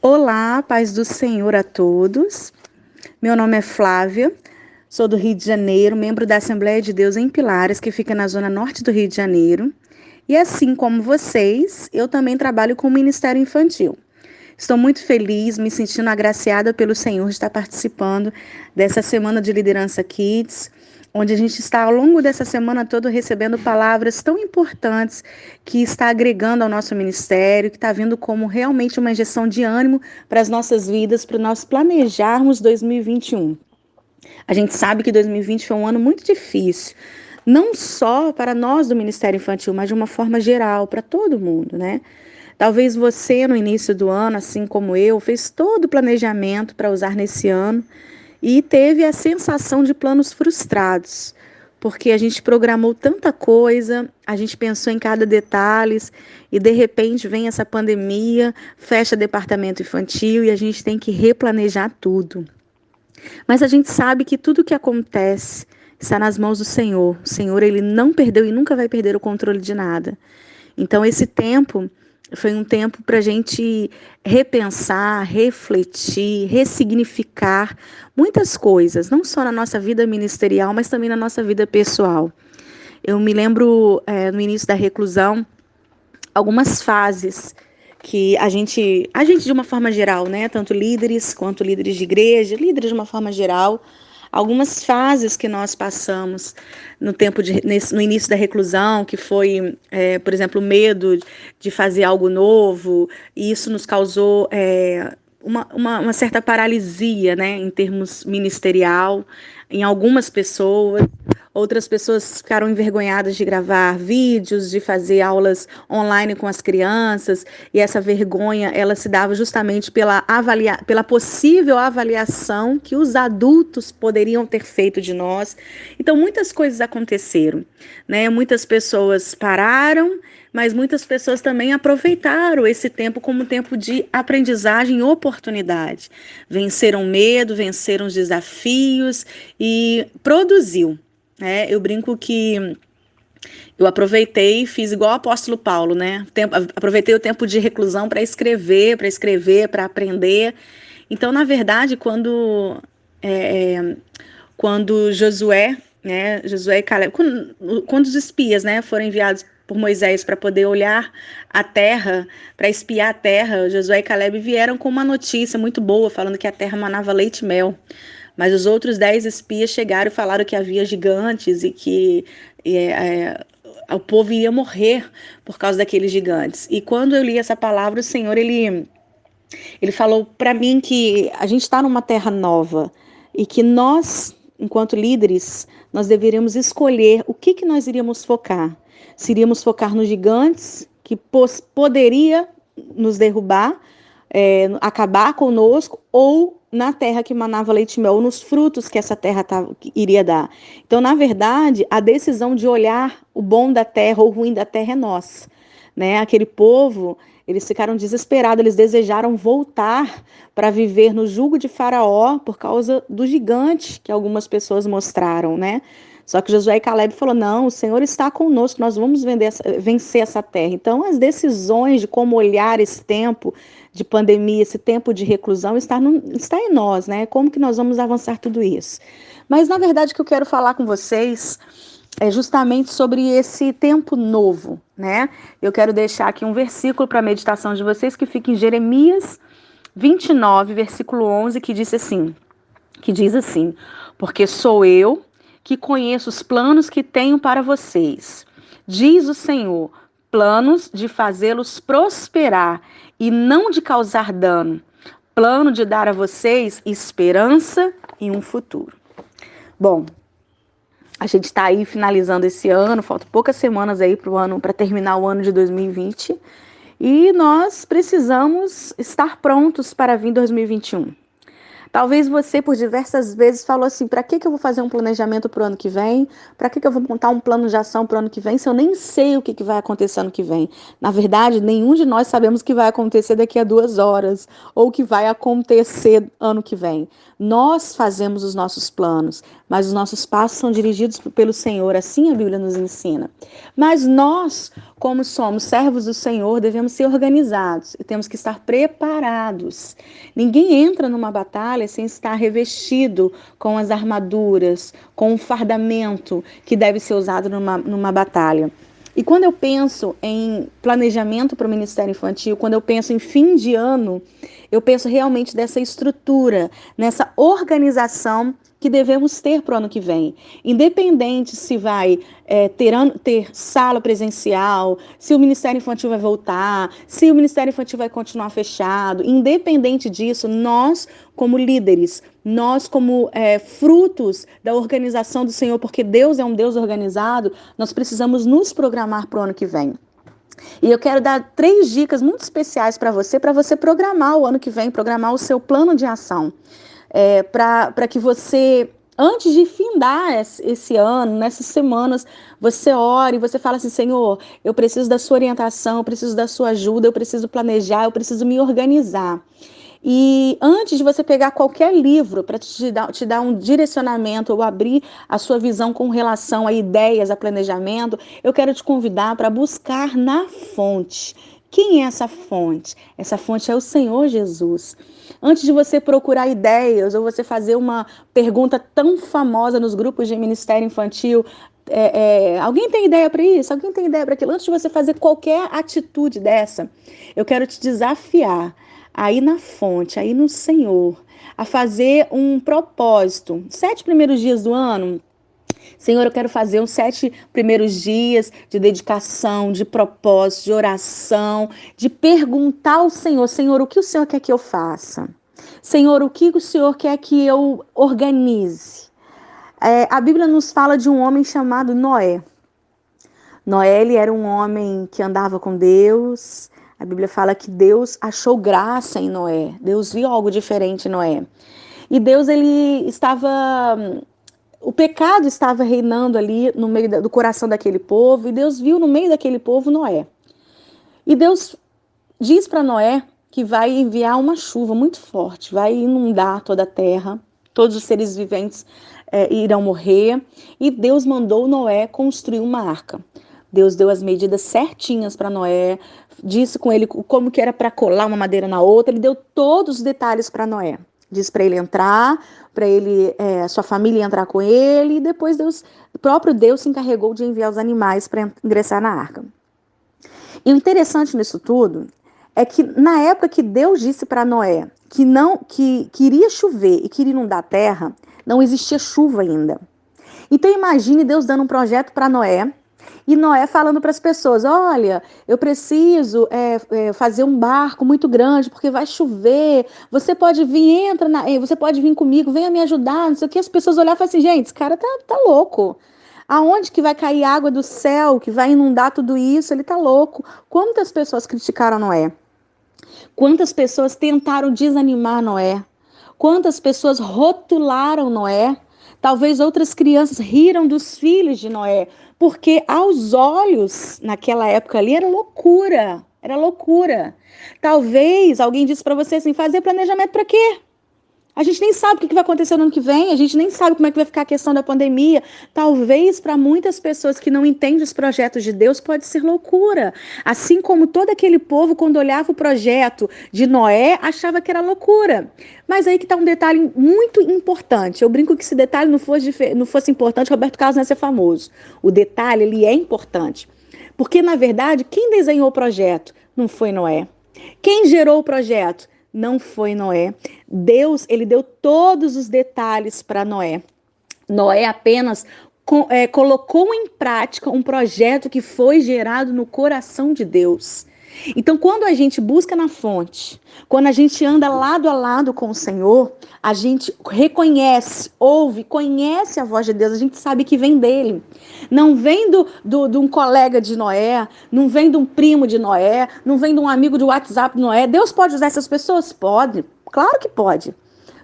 Olá, paz do Senhor a todos. Meu nome é Flávia, sou do Rio de Janeiro, membro da Assembleia de Deus em Pilares, que fica na zona norte do Rio de Janeiro. E assim como vocês, eu também trabalho com o Ministério Infantil. Estou muito feliz, me sentindo agraciada pelo Senhor de estar participando dessa Semana de Liderança Kids, onde a gente está ao longo dessa semana toda recebendo palavras tão importantes que está agregando ao nosso ministério, que está vindo como realmente uma injeção de ânimo para as nossas vidas, para nós planejarmos 2021. A gente sabe que 2020 foi um ano muito difícil, não só para nós do Ministério Infantil, mas de uma forma geral, para todo mundo, né? Talvez você, no início do ano, assim como eu, fez todo o planejamento para usar nesse ano e teve a sensação de planos frustrados, porque a gente programou tanta coisa, a gente pensou em cada detalhe e de repente vem essa pandemia, fecha departamento infantil e a gente tem que replanejar tudo. Mas a gente sabe que tudo que acontece está nas mãos do Senhor. O Senhor, ele não perdeu e nunca vai perder o controle de nada. Então, esse tempo foi um tempo para a gente repensar, refletir, ressignificar muitas coisas, não só na nossa vida ministerial, mas também na nossa vida pessoal. Eu me lembro, no início da reclusão, algumas fases que a gente de uma forma geral, né, tanto líderes quanto líderes de igreja, líderes de uma forma geral, algumas fases que nós passamos no início da reclusão, que foi, por exemplo, o medo de fazer algo novo, e isso nos causou uma certa paralisia, né, em termos ministerial, em algumas pessoas. Outras pessoas ficaram envergonhadas de gravar vídeos, de fazer aulas online com as crianças, e essa vergonha ela se dava justamente pela possível avaliação que os adultos poderiam ter feito de nós. Então, muitas coisas aconteceram, né? Muitas pessoas pararam, mas muitas pessoas também aproveitaram esse tempo como tempo de aprendizagem e oportunidade. Venceram o medo, venceram os desafios e produziu. Eu brinco que eu aproveitei e fiz igual o apóstolo Paulo, né? Aproveitei o tempo de reclusão para escrever, para aprender. Então, na verdade, quando Josué, né, Josué e Caleb, quando os espias, né, foram enviados por Moisés para poder olhar a terra, para espiar a terra, Josué e Caleb vieram com uma notícia muito boa, falando que a terra manava leite e mel. Mas os outros 10 espias chegaram e falaram que havia gigantes e que o povo ia morrer por causa daqueles gigantes. E quando eu li essa palavra, o Senhor, ele falou para mim que a gente está numa terra nova e que nós, enquanto líderes, nós deveríamos escolher o que nós iríamos focar. Se iríamos focar nos gigantes, que poderia nos derrubar, acabar conosco, ou na terra que manava leite e mel, ou nos frutos que essa terra iria dar. Então, na verdade, a decisão de olhar o bom da terra ou o ruim da terra é nossa, né? Aquele povo, eles ficaram desesperados, eles desejaram voltar para viver no jugo de Faraó por causa do gigante que algumas pessoas mostraram, né? Só que Josué e Caleb falou, não, o Senhor está conosco, nós vamos vencer essa terra. Então, as decisões de como olhar esse tempo de pandemia, esse tempo de reclusão, está em nós, né? Como que nós vamos avançar tudo isso? Mas, na verdade, o que eu quero falar com vocês é justamente sobre esse tempo novo, né? Eu quero deixar aqui um versículo para a meditação de vocês, que fica em Jeremias 29, versículo 11, que diz assim, porque sou eu que conheço os planos que tenho para vocês, diz o Senhor, planos de fazê-los prosperar e não de causar dano, plano de dar a vocês esperança e um futuro. Bom, a gente está aí finalizando esse ano, faltam poucas semanas aí para terminar o ano de 2020 e nós precisamos estar prontos para vir 2021. Talvez você, por diversas vezes, falou assim: para que eu vou fazer um planejamento para o ano que vem? Para que eu vou montar um plano de ação para o ano que vem se eu nem sei o que vai acontecer ano que vem? Na verdade, nenhum de nós sabemos o que vai acontecer daqui a 2 horas ou o que vai acontecer ano que vem. Nós fazemos os nossos planos, mas os nossos passos são dirigidos pelo Senhor, assim a Bíblia nos ensina. Mas nós, como somos servos do Senhor, devemos ser organizados e temos que estar preparados. Ninguém entra numa batalha sem estar revestido com as armaduras, com o fardamento que deve ser usado numa batalha. E quando eu penso em planejamento para o Ministério Infantil, quando eu penso em fim de ano, eu penso realmente dessa estrutura, nessa organização que devemos ter para o ano que vem. Independente se vai ter sala presencial, se o Ministério Infantil vai voltar, se o Ministério Infantil vai continuar fechado, independente disso, nós, como líderes, nós, como frutos da organização do Senhor, porque Deus é um Deus organizado, nós precisamos nos programar para o ano que vem. E eu quero dar 3 dicas muito especiais para você programar o ano que vem, programar o seu plano de ação. Para que você, antes de findar esse ano, nessas semanas, você ore, você fala assim: Senhor, eu preciso da sua orientação, eu preciso da sua ajuda, eu preciso planejar, eu preciso me organizar. E antes de você pegar qualquer livro para te dar um direcionamento ou abrir a sua visão com relação a ideias, a planejamento, eu quero te convidar para buscar na fonte. Quem é essa fonte? Essa fonte é o Senhor Jesus. Antes de você procurar ideias ou você fazer uma pergunta tão famosa nos grupos de ministério infantil, alguém tem ideia para isso? Alguém tem ideia para aquilo? Antes de você fazer qualquer atitude dessa, eu quero te desafiar aí na fonte, aí no Senhor, a fazer um propósito. 7 primeiros dias do ano, Senhor, eu quero fazer os 7 primeiros dias de dedicação, de propósito, de oração, de perguntar ao Senhor: Senhor, o que o Senhor quer que eu faça? Senhor, o que o Senhor quer que eu organize? A Bíblia nos fala de um homem chamado Noé. Noé, ele era um homem que andava com Deus. A Bíblia fala que Deus achou graça em Noé. Deus viu algo diferente em Noé. E Deus, o pecado estava reinando ali no meio do coração daquele povo. E Deus viu no meio daquele povo Noé. E Deus diz para Noé que vai enviar uma chuva muito forte. Vai inundar toda a terra. Todos os seres viventes irão morrer. E Deus mandou Noé construir uma arca. Deus deu as medidas certinhas para Noé, disse com ele como que era para colar uma madeira na outra, ele deu todos os detalhes para Noé. Disse para ele entrar, para ele, a sua família entrar com ele, e depois o próprio Deus se encarregou de enviar os animais para ingressar na arca. E o interessante nisso tudo é que na época que Deus disse para Noé que iria chover e que iria inundar a terra, não existia chuva ainda. Então imagine Deus dando um projeto para Noé, e Noé falando para as pessoas: olha, eu preciso fazer um barco muito grande porque vai chover, você pode vir, você pode vir comigo, venha me ajudar, não sei o que. As pessoas olhavam e falavam assim: gente, esse cara tá louco. Aonde que vai cair água do céu, que vai inundar tudo isso? Ele tá louco. Quantas pessoas criticaram Noé? Quantas pessoas tentaram desanimar Noé? Quantas pessoas rotularam Noé? Talvez outras crianças riram dos filhos de Noé, porque aos olhos, naquela época ali, era loucura. Era loucura. Talvez alguém disse para você assim: fazer planejamento para quê? A gente nem sabe o que vai acontecer no ano que vem, a gente nem sabe como é que vai ficar a questão da pandemia. Talvez para muitas pessoas que não entendem os projetos de Deus pode ser loucura. Assim como todo aquele povo, quando olhava o projeto de Noé, achava que era loucura. Mas aí que está um detalhe muito importante. Eu brinco que se detalhe não fosse importante, Roberto Carlos não ia ser famoso. O detalhe, ele é importante. Porque, na verdade, quem desenhou o projeto não foi Noé. Quem gerou o projeto não foi Noé. Deus, ele deu todos os detalhes para Noé. Noé apenas colocou em prática um projeto que foi gerado no coração de Deus. Então, quando a gente busca na fonte, quando a gente anda lado a lado com o Senhor, a gente reconhece, ouve, conhece a voz de Deus, a gente sabe que vem dele. Não vem de um colega de Noé, não vem de um primo de Noé, não vem de um amigo de WhatsApp de Noé. Deus pode usar essas pessoas? Pode, claro que pode.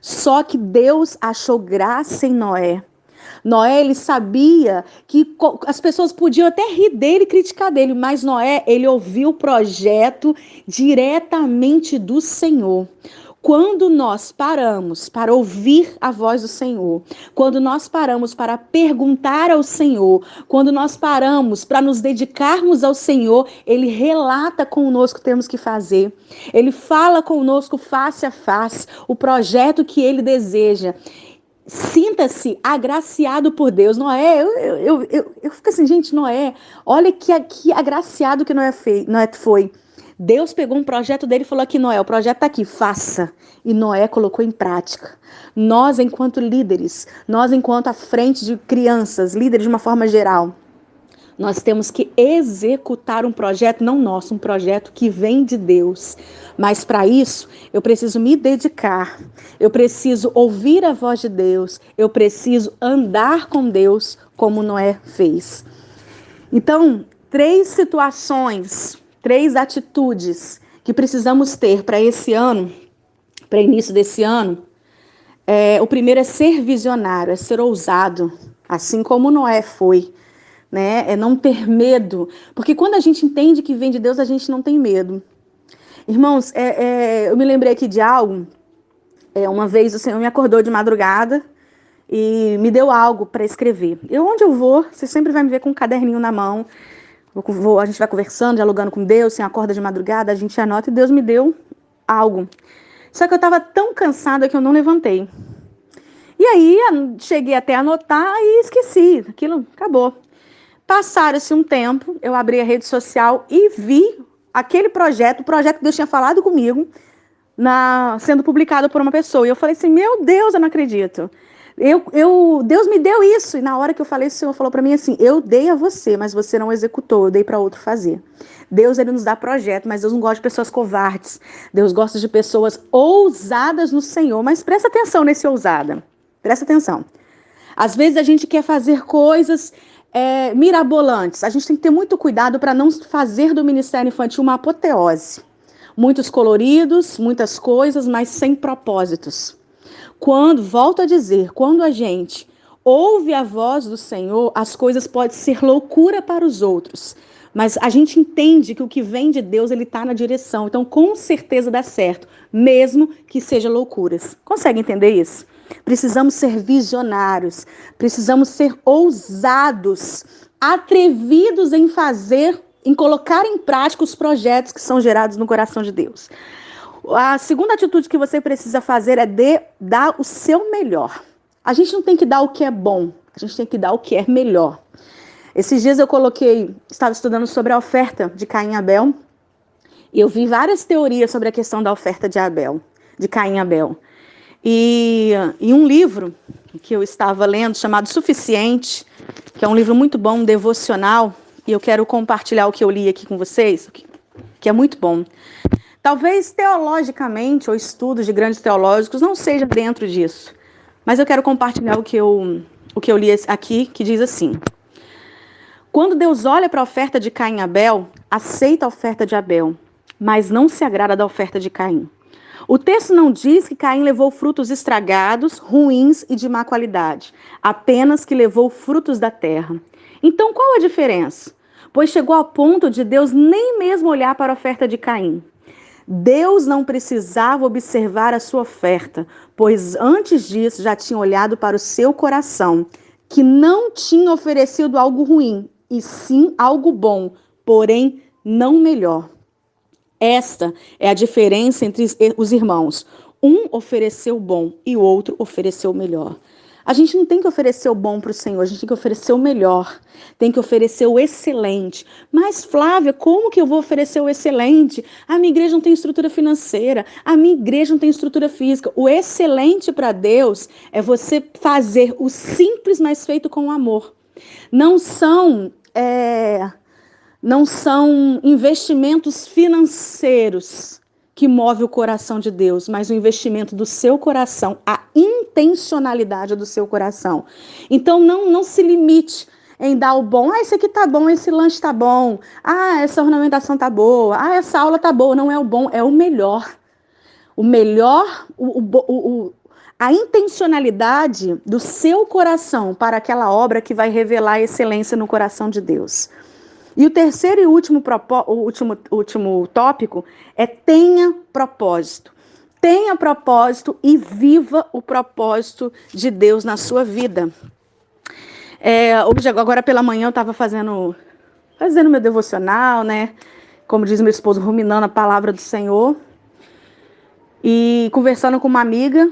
Só que Deus achou graça em Noé. Noé, ele sabia que as pessoas podiam até rir dele e criticar dele, mas Noé, ele ouviu o projeto diretamente do Senhor. Quando nós paramos para ouvir a voz do Senhor, quando nós paramos para perguntar ao Senhor, quando nós paramos para nos dedicarmos ao Senhor, Ele relata conosco o que temos que fazer. Ele fala conosco face a face o projeto que Ele deseja. Sinta-se agraciado por Deus. Noé, eu fico assim, gente, Noé, olha que agraciado que Noé foi. Deus pegou um projeto dele e falou aqui, Noé, o projeto está aqui, faça. E Noé colocou em prática. Nós, enquanto líderes, nós, enquanto à frente de crianças, líderes de uma forma geral, nós temos que executar um projeto, não nosso, um projeto que vem de Deus. Mas para isso, eu preciso me dedicar, eu preciso ouvir a voz de Deus, eu preciso andar com Deus como Noé fez. Então, 3 situações, 3 atitudes que precisamos ter para esse ano, para início desse ano. O primeiro é ser visionário, é ser ousado, assim como Noé foi. É não ter medo, porque quando a gente entende que vem de Deus, a gente não tem medo. Irmãos, eu me lembrei aqui de algo. Uma vez o Senhor me acordou de madrugada e me deu algo para escrever. Onde eu vou, você sempre vai me ver com um caderninho na mão. A gente vai conversando, dialogando com Deus, você acorda de madrugada, a gente anota, e Deus me deu algo. Só que eu estava tão cansada que eu não levantei. E aí, cheguei até a anotar e esqueci. Aquilo acabou. Passaram-se um tempo, eu abri a rede social e vi aquele projeto, o projeto que Deus tinha falado comigo, sendo publicado por uma pessoa. E eu falei assim, meu Deus, eu não acredito. Deus me deu isso. E na hora que eu falei, o Senhor falou para mim assim, eu dei a você, mas você não executou, eu dei para outro fazer. Deus, ele nos dá projeto, mas Deus não gosta de pessoas covardes. Deus gosta de pessoas ousadas no Senhor. Mas presta atenção nesse ousada. Presta atenção. Às vezes a gente quer fazer coisas mirabolantes. A gente tem que ter muito cuidado para não fazer do ministério infantil uma apoteose. Muitos coloridos, muitas coisas, mas sem propósitos. Volto a dizer, quando a gente ouve a voz do Senhor, as coisas podem ser loucura para os outros. Mas a gente entende que o que vem de Deus, ele está na direção. Então, com certeza dá certo, mesmo que seja loucuras. Consegue entender isso? Precisamos ser visionários, precisamos ser ousados, atrevidos em colocar em prática os projetos que são gerados no coração de Deus. A segunda atitude que você precisa fazer é dar o seu melhor. A gente não tem que dar o que é bom, a gente tem que dar o que é melhor. Esses dias estava estudando sobre a oferta de Caim e Abel, e eu vi várias teorias sobre a questão da oferta de Caim e Abel. E um livro que eu estava lendo, chamado Suficiente, que é um livro muito bom, um devocional, e eu quero compartilhar o que eu li aqui com vocês, que é muito bom. Talvez teologicamente, ou estudos de grandes teológicos, não seja dentro disso, mas eu quero compartilhar o que eu li aqui, que diz assim: quando Deus olha para a oferta de Caim e Abel, aceita a oferta de Abel, mas não se agrada da oferta de Caim. O texto não diz que Caim levou frutos estragados, ruins e de má qualidade, apenas que levou frutos da terra. Então, qual a diferença? Pois chegou ao ponto de Deus nem mesmo olhar para a oferta de Caim. Deus não precisava observar a sua oferta, pois antes disso já tinha olhado para o seu coração, que não tinha oferecido algo ruim, e sim algo bom, porém não melhor. Esta é a diferença entre os irmãos. Um ofereceu o bom e o outro ofereceu o melhor. A gente não tem que oferecer o bom para o Senhor, a gente tem que oferecer o melhor, tem que oferecer o excelente. Mas, Flávia, como que eu vou oferecer o excelente? A minha igreja não tem estrutura financeira, a minha igreja não tem estrutura física. O excelente para Deus é você fazer o simples, mas feito com amor. Não são investimentos financeiros que movem o coração de Deus, mas o investimento do seu coração, a intencionalidade do seu coração. Então, não se limite em dar o bom. Esse aqui tá bom, esse lanche tá bom. Essa ornamentação tá boa. Essa aula tá boa. Não é o bom, é o melhor. O melhor, a intencionalidade do seu coração para aquela obra que vai revelar a excelência no coração de Deus. E o terceiro e último tópico é tenha propósito. Tenha propósito e viva o propósito de Deus na sua vida. Agora pela manhã eu estava fazendo meu devocional, né? Como diz meu esposo, ruminando a palavra do Senhor. E conversando com uma amiga,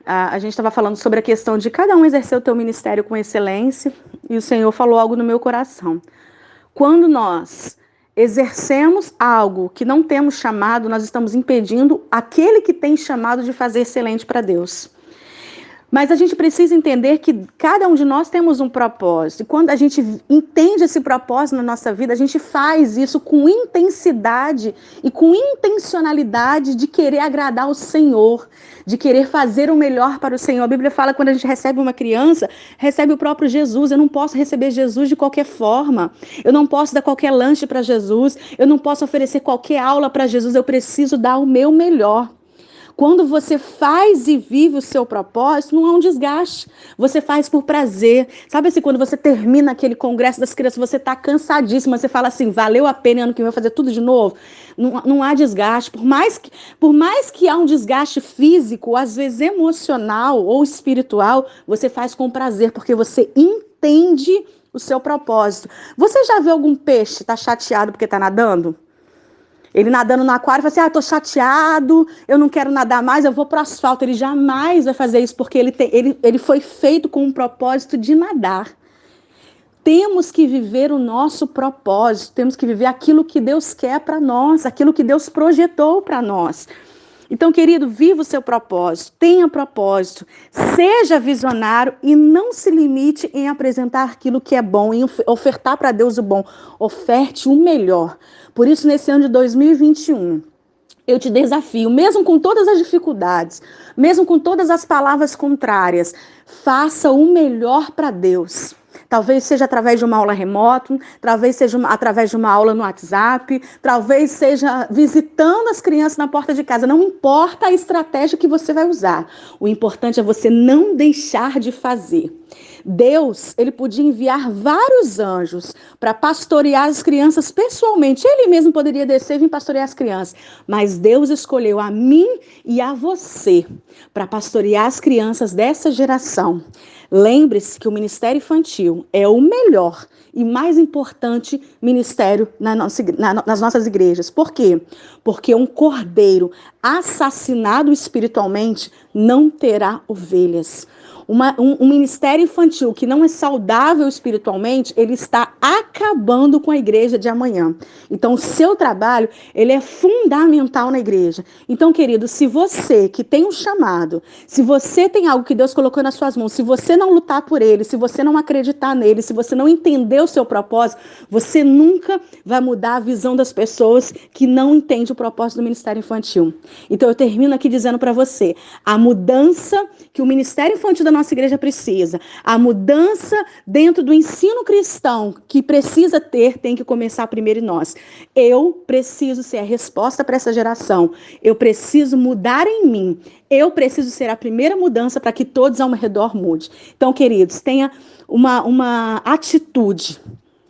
a gente estava falando sobre a questão de cada um exercer o teu ministério com excelência. E o Senhor falou algo no meu coração. Quando nós exercemos algo que não temos chamado, nós estamos impedindo aquele que tem chamado de fazer excelente para Deus. Mas a gente precisa entender que cada um de nós temos um propósito. E quando a gente entende esse propósito na nossa vida, a gente faz isso com intensidade e com intencionalidade de querer agradar o Senhor, de querer fazer o melhor para o Senhor. A Bíblia fala que quando a gente recebe uma criança, recebe o próprio Jesus. Eu não posso receber Jesus de qualquer forma. Eu não posso dar qualquer lanche para Jesus. Eu não posso oferecer qualquer aula para Jesus. Eu preciso dar o meu melhor. Quando você faz e vive o seu propósito, não há um desgaste. Você faz por prazer. Sabe assim, quando você termina aquele congresso das crianças, você está cansadíssima, você fala assim, valeu a pena, ano que vem eu vou fazer tudo de novo. Não há desgaste. Por mais que há um desgaste físico, às vezes emocional ou espiritual, você faz com prazer, porque você entende o seu propósito. Você já viu algum peixe estar chateado porque está nadando? Ele nadando no aquário, fala assim, tô chateado, eu não quero nadar mais, eu vou pro asfalto. Ele jamais vai fazer isso, porque ele foi feito com um propósito de nadar. Temos que viver o nosso propósito, temos que viver aquilo que Deus quer para nós, aquilo que Deus projetou para nós. Então, querido, viva o seu propósito, tenha propósito, seja visionário e não se limite em apresentar aquilo que é bom, em ofertar para Deus o bom. Oferte o melhor. Por isso, nesse ano de 2021, eu te desafio, mesmo com todas as dificuldades, mesmo com todas as palavras contrárias, faça o melhor para Deus. Talvez seja através de uma aula remota, talvez seja através de uma aula no WhatsApp, talvez seja visitando as crianças na porta de casa. Não importa a estratégia que você vai usar. O importante é você não deixar de fazer. Deus, ele podia enviar vários anjos para pastorear as crianças pessoalmente. Ele mesmo poderia descer e vir pastorear as crianças. Mas Deus escolheu a mim e a você para pastorear as crianças dessa geração. Lembre-se que o ministério infantil é o melhor e mais importante ministério nas nossas igrejas. Por quê? Porque um cordeiro assassinado espiritualmente não terá ovelhas. Um ministério infantil que não é saudável espiritualmente, ele está acabando com a igreja de amanhã. Então, o seu trabalho, ele é fundamental na igreja. Então, querido, se você que tem um chamado, se você tem algo que Deus colocou nas suas mãos, se você não lutar por ele, se você não acreditar nele, se você não entender o seu propósito, você nunca vai mudar a visão das pessoas que não entendem o propósito do ministério infantil. Então, eu termino aqui dizendo para você, a mudança que o ministério infantil da nossa igreja precisa, a mudança dentro do ensino cristão que precisa ter, tem que começar primeiro em nós. Eu preciso ser a resposta para essa geração. Eu preciso mudar em mim. Eu preciso ser a primeira mudança para que todos ao meu redor mudem. Então, queridos, tenha uma atitude.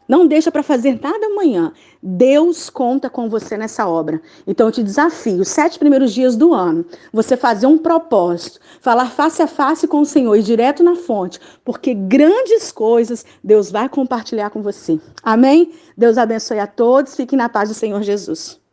Não deixa para fazer nada amanhã. Deus conta com você nessa obra. Então eu te desafio, os 7 primeiros dias do ano, você fazer um propósito, falar face a face com o Senhor e direto na fonte, porque grandes coisas Deus vai compartilhar com você. Amém? Deus abençoe a todos. Fiquem na paz do Senhor Jesus.